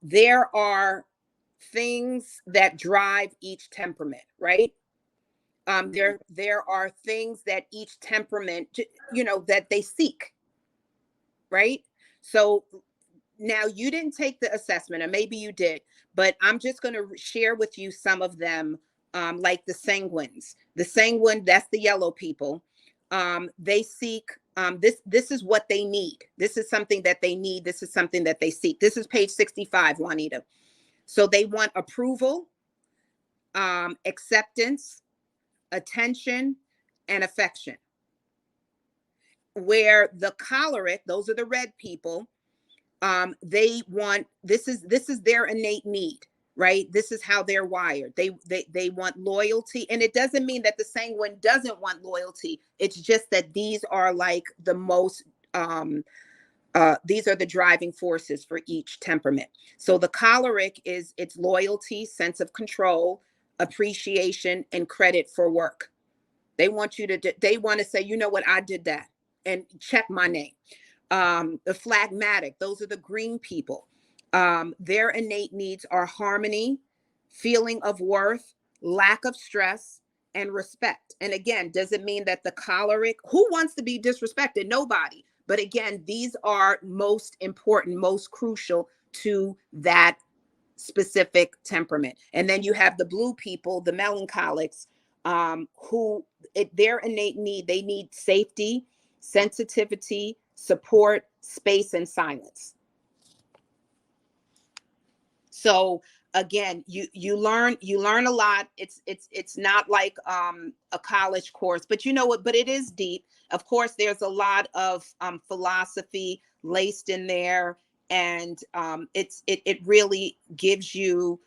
there are things that drive each temperament, right? There are things that each temperament, you know, that they seek, right? So now you didn't take the assessment, or maybe you did, but I'm just going to share with you some of them, like the sanguines. The sanguine, that's the yellow people. They seek this is what they need. This is something that they need. This is something that they seek. This is page 65, Juanita. So they want approval, acceptance, attention, and affection. Where the choleric, those are the red people, they want, this is their innate need, right? This is how they're wired. They want loyalty, and it doesn't mean that the sanguine doesn't want loyalty. It's just that these are like the most these are the driving forces for each temperament. So the choleric is its loyalty, sense of control, appreciation, and credit for work. They want you to, they want to say, you know what, I did that and check my name. The phlegmatic, those are the green people. Their innate needs are harmony, feeling of worth, lack of stress, and respect. And again, does it mean that the choleric, who wants to be disrespected? Nobody. But again, these are most important, most crucial to that specific temperament. And then you have the blue people, the melancholics, who their innate need, they need safety, sensitivity, support, space, and silence. So again, you learn a lot. It's not like a college course, but you know what, but it is deep. Of course, there's a lot of philosophy laced in there, and it really gives you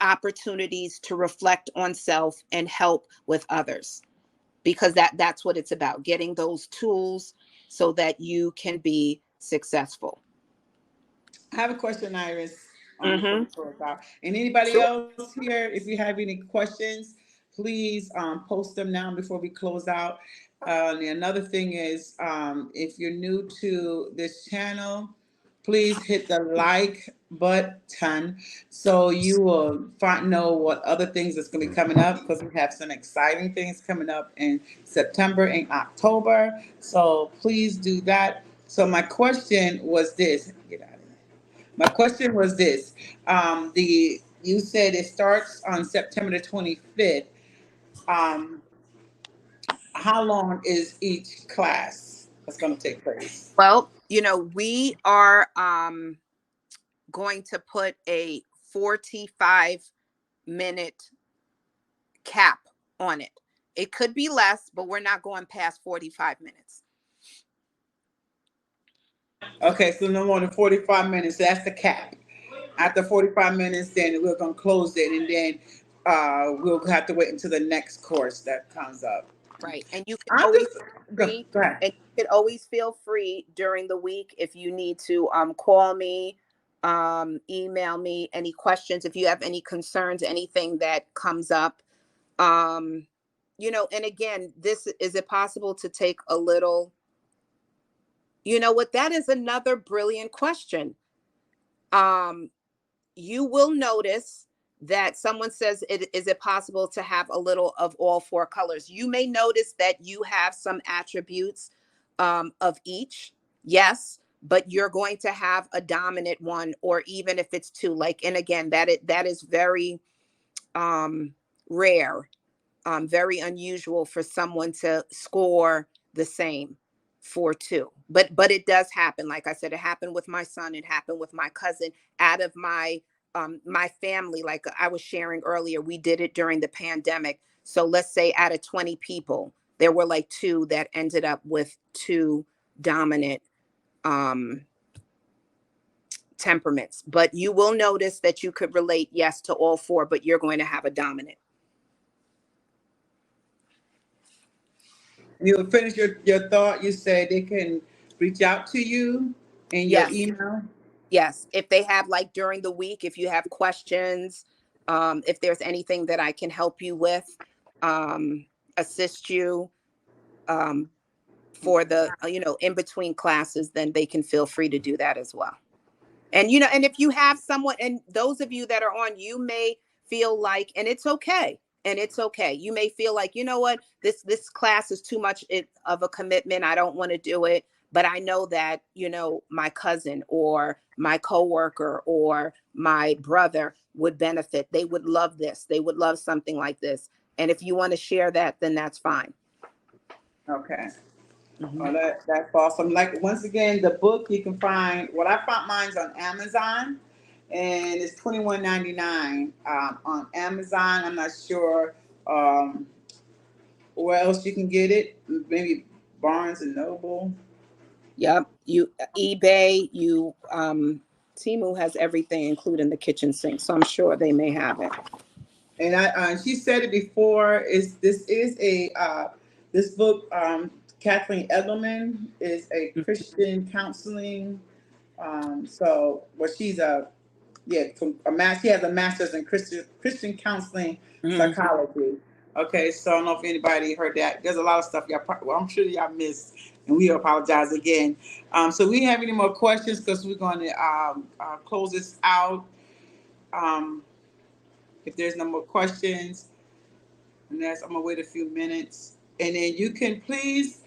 opportunities to reflect on self and help with others, because that's what it's about, getting those tools so that you can be successful. I have a question, Iris, before Mm-hmm. we close out. And anybody Sure. else here, if you have any questions, please post them now before we close out. And another thing is, if you're new to this channel, please hit the like button so you will know what other things that's going to be coming up, because we have some exciting things coming up in September and October. So please do that. So my question was this. Get out of here. My question was this: you said it starts on September the 25th. Um, how long is each class that's going to take place? Well, we are going to put a 45-minute cap on it. It could be less, but we're not going past 45 minutes. Okay, so no more than 45 minutes. That's the cap. After 45 minutes, then we're going to close it, and then we'll have to wait until the next course that comes up. Right. And you can I'm always just free, go ahead. and you can always feel free during the week if you need to call me, email me any questions, if you have any concerns, anything that comes up. And again, is it possible to take a little, that is another brilliant question. You will notice that someone says, is it possible to have a little of all four colors? You may notice that you have some attributes of each. Yes, but you're going to have a dominant one, or even if it's two, and again, that is very rare, very unusual for someone to score the same for two. But it does happen. Like I said, it happened with my son. It happened with my cousin. Out of my family, like I was sharing earlier, we did it during the pandemic. So let's say out of 20 people, there were like two that ended up with two dominant temperaments. But you will notice that you could relate, yes, to all four, but you're going to have a dominant. You finish your thought. You said they can reach out to you in your Yes. email. Yes. If they have, during the week, if you have questions, if there's anything that I can help you with, assist you for the, in between classes, then they can feel free to do that as well. And, and if you have someone, and those of you that are on, you may feel like, and it's okay. And it's okay. You may feel like, you know what, this class is too much of a commitment. I don't want to do it. But I know that, my cousin or my coworker or my brother would benefit. They would love this. They would love something like this. And if you want to share that, then that's fine. Okay. Mm-hmm. Oh, that's awesome. Like, once again, the book you can find. Well, I found mine's on Amazon, and it's $21.99 on Amazon. I'm not sure where else you can get it. Maybe Barnes and Noble. Yep. eBay, Temu has everything, including the kitchen sink. So I'm sure they may have it. And she said it before. This book? Kathleen Edelman is a Christian counseling. She's she has a master's in Christian counseling psychology. Okay, so I don't know if anybody heard that. There's a lot of stuff I'm sure y'all missed, and we apologize again. So we have any more questions, because we're going to close this out. If there's no more questions, I'm gonna wait a few minutes, and then you can please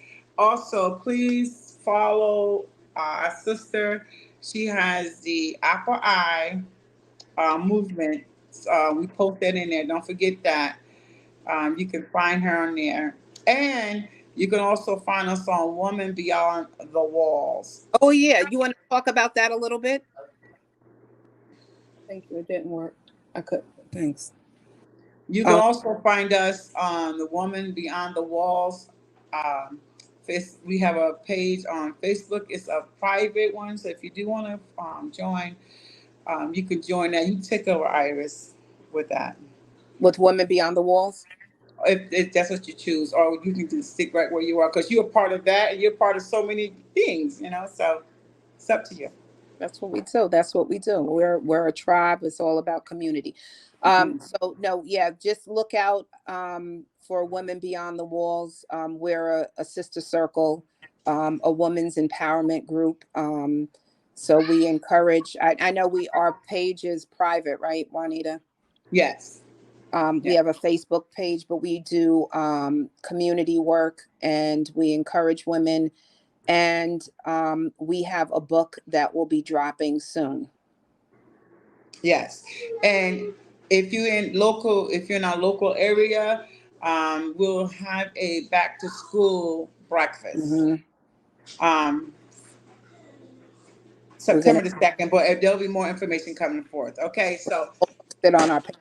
follow our sister. She has the Apple Eye movement. We post that in there. Don't forget that. You can find her on there, and you can also find us on Woman Beyond the Walls. Oh yeah, you want to talk about that a little bit? Thank you. It didn't work. I could. Thanks. You can also find us on the Woman Beyond the Walls. We have a page on Facebook. It's a private one, so if you do want to join, you can join that. You take over, Iris, with that. With Women Beyond the Walls? If that's what you choose, or you can just stick right where you are, because you're a part of that, and you're part of so many things, so it's up to you. That's what we do. That's what we do. We're a tribe. It's all about community. So no, yeah, just look out for Women Beyond the Walls. We're a sister circle, a women's empowerment group. So we encourage, I know our page is private, right, Juanita? Yes. We have a Facebook page, but we do community work, and we encourage women. And we have a book that will be dropping soon. Yes. And if you're in our local area, we'll have a back to school breakfast. September the 2nd, but there'll be more information coming forth. Okay, so sit on our page.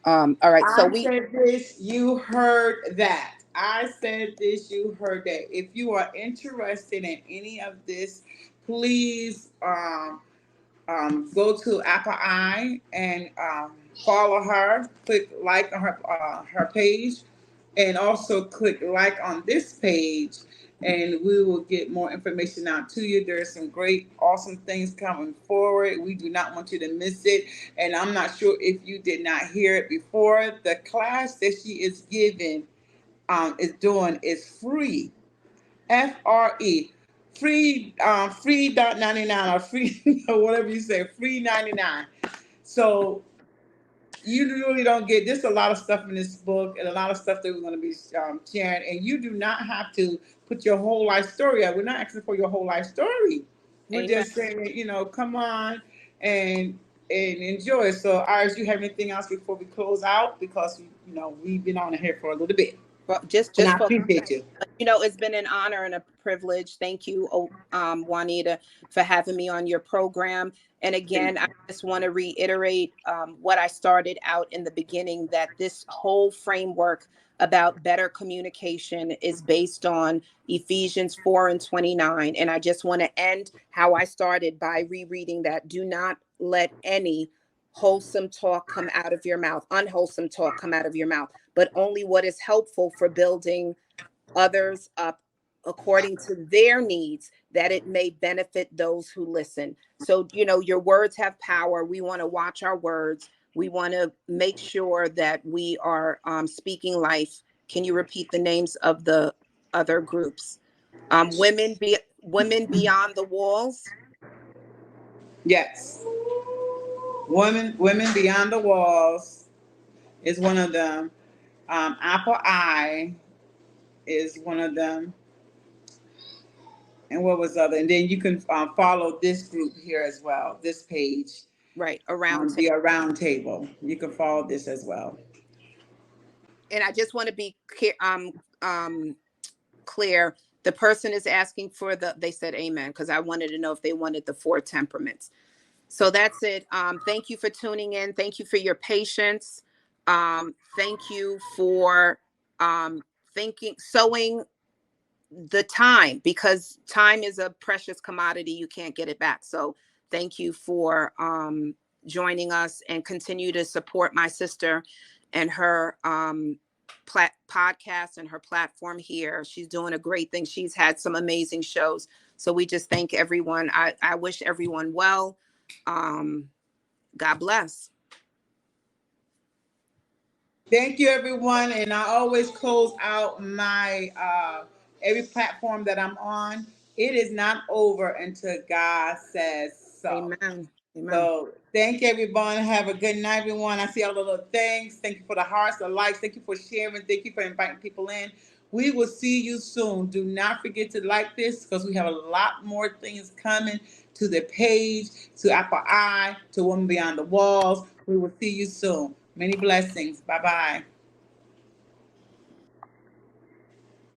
All right. So I said this, you heard that. I said this, you heard that. If you are interested in any of this, please go to Apple Eye and follow her. Click like on her page, and also click like on this page, and we will get more information out to you. There's some great, awesome things coming forward. We do not want you to miss it. And I'm not sure if you did not hear it before. The class that she is giving is free. FRE. Free, free.99 or free, or whatever you say, free 99. So you really don't get, there's a lot of stuff in this book, and a lot of stuff that we're going to be sharing, and you do not have to put your whole life story up. We're not asking for your whole life story. We're just saying, come on and enjoy. So Iris, you have anything else before we close out? Because we've been on here for a little bit. Well, just I appreciate you. It's been an honor and a privilege. Thank you, Juanita, for having me on your program. And again, I just want to reiterate what I started out in the beginning, that this whole framework about better communication is based on Ephesians 4:29. And I just want to end how I started by rereading that. Do not let any wholesome talk come out of your mouth, unwholesome talk come out of your mouth, but only what is helpful for building others up according to their needs, that it may benefit those who listen. So, your words have power. We want to watch our words. We want to make sure that we are speaking life. Can you repeat the names of the other groups? Women Beyond the Walls. Yes. Women Beyond the Walls is one of them. Apple Eye is one of them. And what was the other? And then you can follow this group here as well, this page. Right, the Around Table. You can follow this as well. And I just want to be clear. The person is asking for they said amen, because I wanted to know if they wanted the 4 temperaments. So that's it. Thank you for tuning in. Thank you for your patience. Thank you for sowing the time, because time is a precious commodity. You can't get it back. So thank you for joining us, and continue to support my sister and her podcast and her platform here. She's doing a great thing. She's had some amazing shows. So we just thank everyone. I wish everyone well. God bless. Thank you, everyone. And I always close out my every platform that I'm on. It is not over until God says so. Amen. Amen. So thank you, everyone. Have a good night, everyone. I see all the little things. Thank you for the hearts, the likes. Thank you for sharing. Thank you for inviting people in. We will see you soon. Do not forget to like this, because we have a lot more things coming to the page, to Apple Eye, to Women Beyond the Walls. We will see you soon. Many blessings. Bye-bye.